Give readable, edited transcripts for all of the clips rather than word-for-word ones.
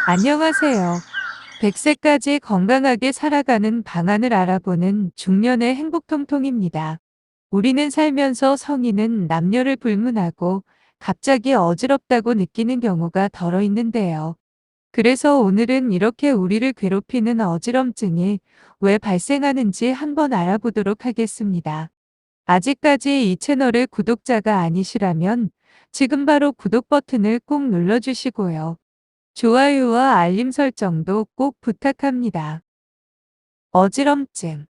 안녕하세요. 100세까지 건강하게 살아가는 방안을 알아보는 중년의 행복통통입니다. 우리는 살면서 성인은 남녀를 불문하고 갑자기 어지럽다고 느끼는 경우가 덜어 있는데요. 그래서 오늘은 이렇게 우리를 괴롭히는 어지럼증이 왜 발생하는지 한번 알아보도록 하겠습니다. 아직까지 이 채널의 구독자가 아니시라면 지금 바로 구독 버튼을 꼭 눌러주시고요. 좋아요와 알림 설정도 꼭 부탁합니다. 어지럼증.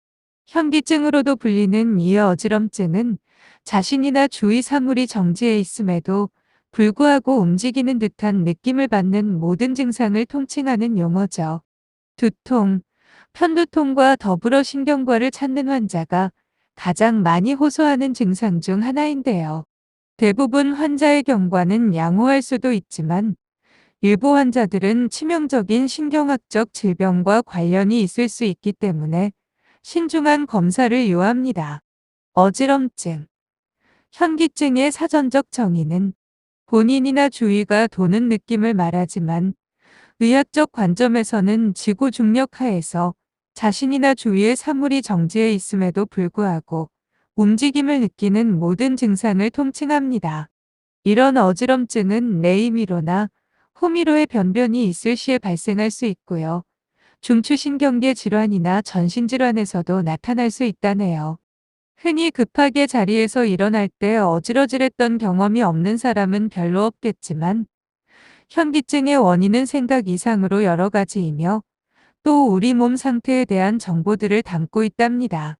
현기증으로도 불리는 이 어지럼증은 자신이나 주위 사물이 정지해 있음에도 불구하고 움직이는 듯한 느낌을 받는 모든 증상을 통칭하는 용어죠. 두통, 편두통과 더불어 신경과를 찾는 환자가 가장 많이 호소하는 증상 중 하나인데요. 대부분 환자의 경과는 양호할 수도 있지만 일부 환자들은 치명적인 신경학적 질병과 관련이 있을 수 있기 때문에 신중한 검사를 요합니다. 어지럼증, 현기증의 사전적 정의는 본인이나 주위가 도는 느낌을 말하지만 의학적 관점에서는 지구 중력 하에서 자신이나 주위의 사물이 정지해 있음에도 불구하고 움직임을 느끼는 모든 증상을 통칭합니다. 이런 어지럼증은 내임이로나 호미로의 변변이 있을 시에 발생할 수 있고요. 중추신경계 질환이나 전신질환에서도 나타날 수 있다네요. 흔히 급하게 자리에서 일어날 때 어지러질했던 경험이 없는 사람은 별로 없겠지만 현기증의 원인은 생각 이상으로 여러 가지이며 또 우리 몸 상태에 대한 정보들을 담고 있답니다.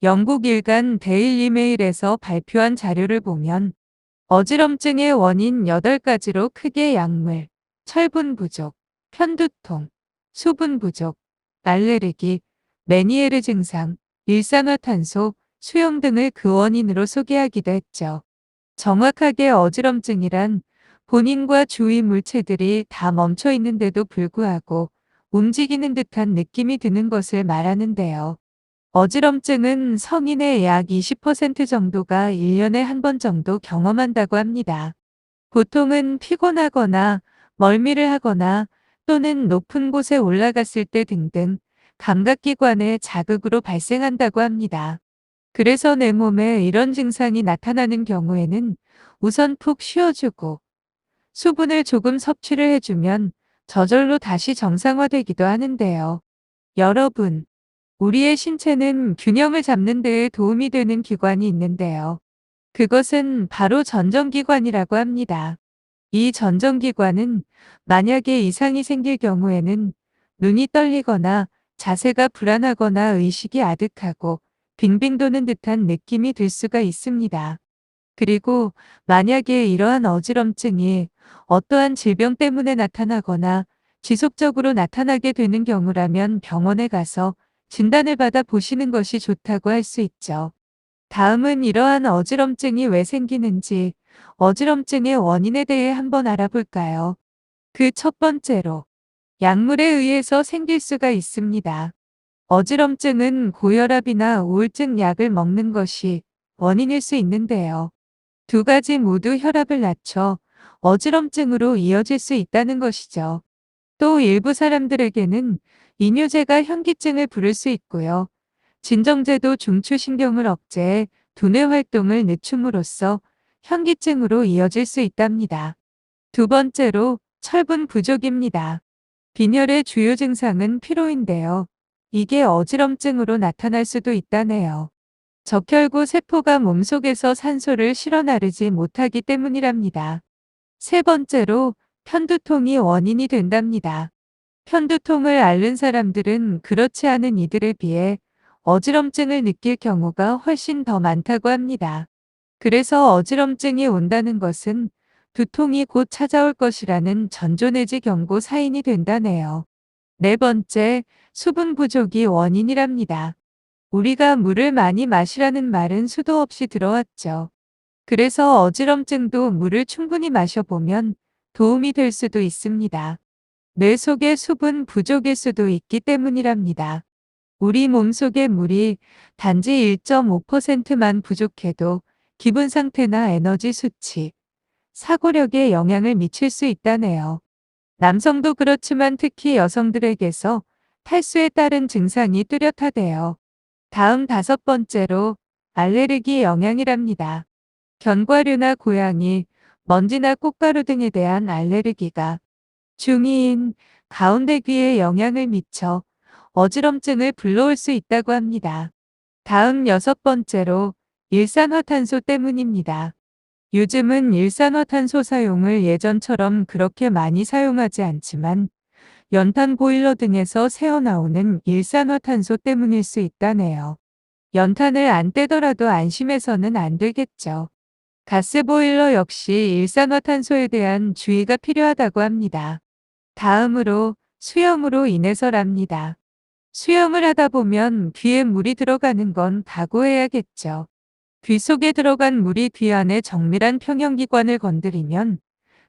영국 일간 데일리 메일에서 발표한 자료를 보면 어지럼증의 원인 8가지로 크게 약물, 철분 부족, 편두통, 수분 부족, 알레르기, 메니에르 증상, 일산화탄소, 수용 등을 그 원인으로 소개하기도 했죠. 정확하게 어지럼증이란 본인과 주위 물체들이 다 멈춰 있는데도 불구하고 움직이는 듯한 느낌이 드는 것을 말하는데요. 어지럼증은 성인의 약 20% 정도가 1년에 한 번 정도 경험한다고 합니다. 보통은 피곤하거나 멀미를 하거나 또는 높은 곳에 올라갔을 때 등등 감각기관의 자극으로 발생한다고 합니다. 그래서 내 몸에 이런 증상이 나타나는 경우에는 우선 푹 쉬어주고 수분을 조금 섭취를 해주면 저절로 다시 정상화되기도 하는데요. 여러분, 우리의 신체는 균형을 잡는 데에 도움이 되는 기관이 있는데요. 그것은 바로 전정기관이라고 합니다. 이 전정기관은 만약에 이상이 생길 경우에는 눈이 떨리거나 자세가 불안하거나 의식이 아득하고 빙빙 도는 듯한 느낌이 들 수가 있습니다. 그리고 만약에 이러한 어지럼증이 어떠한 질병 때문에 나타나거나 지속적으로 나타나게 되는 경우라면 병원에 가서 진단을 받아 보시는 것이 좋다고 할 수 있죠. 다음은 이러한 어지럼증이 왜 생기는지, 어지럼증의 원인에 대해 한번 알아볼까요? 그 첫 번째로, 약물에 의해서 생길 수가 있습니다. 어지럼증은 고혈압이나 우울증 약을 먹는 것이 원인일 수 있는데요. 두 가지 모두 혈압을 낮춰 어지럼증으로 이어질 수 있다는 것이죠. 또 일부 사람들에게는 이뇨제가 현기증을 부를 수 있고요. 진정제도 중추신경을 억제해 두뇌 활동을 늦춤으로써 현기증으로 이어질 수 있답니다. 두 번째로 철분 부족입니다. 빈혈의 주요 증상은 피로인데요. 이게 어지럼증으로 나타날 수도 있다네요. 적혈구 세포가 몸속에서 산소를 실어 나르지 못하기 때문이랍니다. 세 번째로 편두통이 원인이 된답니다. 편두통을 앓는 사람들은 그렇지 않은 이들에 비해 어지럼증을 느낄 경우가 훨씬 더 많다고 합니다. 그래서 어지럼증이 온다는 것은 두통이 곧 찾아올 것이라는 전조 내지 경고 사인이 된다네요. 네 번째, 수분 부족이 원인이랍니다. 우리가 물을 많이 마시라는 말은 수도 없이 들어왔죠. 그래서 어지럼증도 물을 충분히 마셔보면 도움이 될 수도 있습니다. 뇌 속의 수분 부족일 수도 있기 때문이랍니다. 우리 몸속의 물이 단지 1.5%만 부족해도 기분 상태나 에너지 수치, 사고력에 영향을 미칠 수 있다네요. 남성도 그렇지만 특히 여성들에게서 탈수에 따른 증상이 뚜렷하대요. 다음 5번째로 알레르기 영향이랍니다. 견과류나 고양이, 먼지나 꽃가루 등에 대한 알레르기가 중이인 가운데 귀에 영향을 미쳐 어지럼증을 불러올 수 있다고 합니다. 다음 6번째로 일산화탄소 때문입니다. 요즘은 일산화탄소 사용을 예전처럼 그렇게 많이 사용하지 않지만 연탄 보일러 등에서 새어나오는 일산화탄소 때문일 수 있다네요. 연탄을 안 떼더라도 안심해서는 안 되겠죠. 가스보일러 역시 일산화탄소에 대한 주의가 필요하다고 합니다. 다음으로 수영으로 인해서랍니다. 수영을 하다 보면 귀에 물이 들어가는 건 각오해야겠죠. 귀 속에 들어간 물이 귀 안의 정밀한 평형기관을 건드리면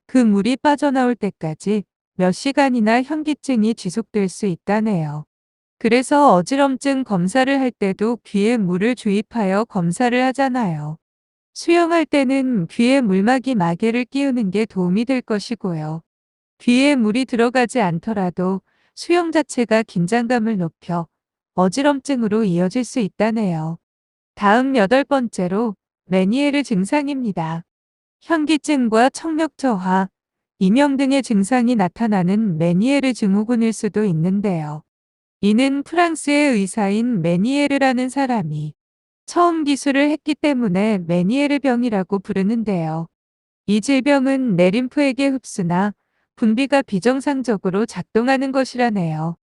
그 물이 빠져나올 때까지 몇 시간이나 현기증이 지속될 수 있다네요. 그래서 어지럼증 검사를 할 때도 귀에 물을 주입하여 검사를 하잖아요. 수영할 때는 귀에 물막이 마개를 끼우는 게 도움이 될 것이고요. 귀에 물이 들어가지 않더라도 수영 자체가 긴장감을 높여 어지럼증으로 이어질 수 있다네요. 다음 8번째로 메니에르 증상입니다. 현기증과 청력 저하, 이명 등의 증상이 나타나는 메니에르 증후군일 수도 있는데요. 이는 프랑스의 의사인 메니에르라는 사람이 처음 기술을 했기 때문에 메니에르 병이라고 부르는데요. 이 질병은 내림프에게 흡수나 분비가 비정상적으로 작동하는 것이라네요.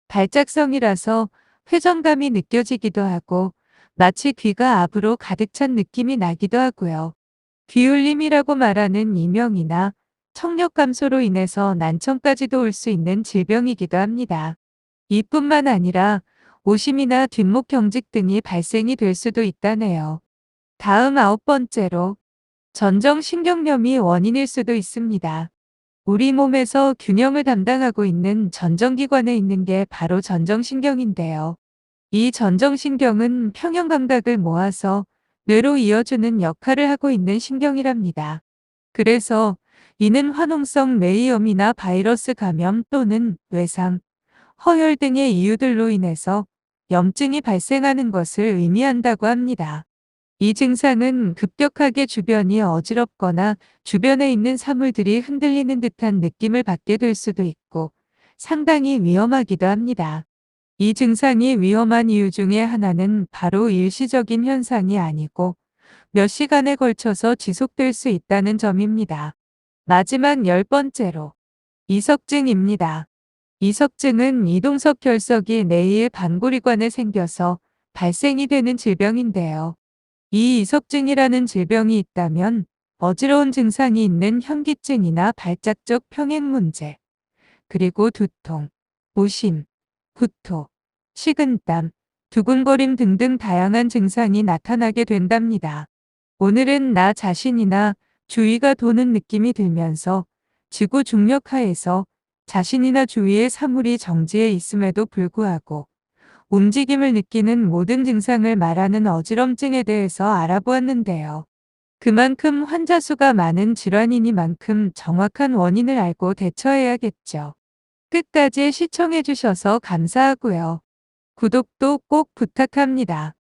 발작성이라서 회전감이 느껴지기도 하고 마치 귀가 압으로 가득 찬 느낌이 나기도 하고요. 귀울림이라고 말하는 이명이나 청력 감소로 인해서 난청까지도 올 수 있는 질병이기도 합니다. 이뿐만 아니라 오심이나 뒷목 경직 등이 발생이 될 수도 있다네요. 다음 9번째로 전정신경염이 원인일 수도 있습니다. 우리 몸에서 균형을 담당하고 있는 전정기관에 있는 게 바로 전정신경인데요. 이 전정신경은 평형감각을 모아서 뇌로 이어주는 역할을 하고 있는 신경이랍니다. 그래서 이는 화농성 뇌이염이나 바이러스 감염 또는 외상, 허혈 등의 이유들로 인해서 염증이 발생하는 것을 의미한다고 합니다. 이 증상은 급격하게 주변이 어지럽거나 주변에 있는 사물들이 흔들리는 듯한 느낌을 받게 될 수도 있고 상당히 위험하기도 합니다. 이 증상이 위험한 이유 중에 하나는 바로 일시적인 현상이 아니고 몇 시간에 걸쳐서 지속될 수 있다는 점입니다. 마지막 10번째로 이석증입니다. 이석증은 이동석 결석이 뇌의 반고리관에 생겨서 발생이 되는 질병인데요. 이 이석증이라는 질병이 있다면 어지러운 증상이 있는 현기증이나 발작적 평행 문제, 그리고 두통, 오심, 구토, 식은땀, 두근거림 등등 다양한 증상이 나타나게 된답니다. 오늘은 나 자신이나 주위가 도는 느낌이 들면서 지구 중력 하에서 자신이나 주위의 사물이 정지해 있음에도 불구하고 움직임을 느끼는 모든 증상을 말하는 어지럼증에 대해서 알아보았는데요. 그만큼 환자 수가 많은 질환이니만큼 정확한 원인을 알고 대처해야겠죠. 끝까지 시청해주셔서 감사하고요. 구독도 꼭 부탁합니다.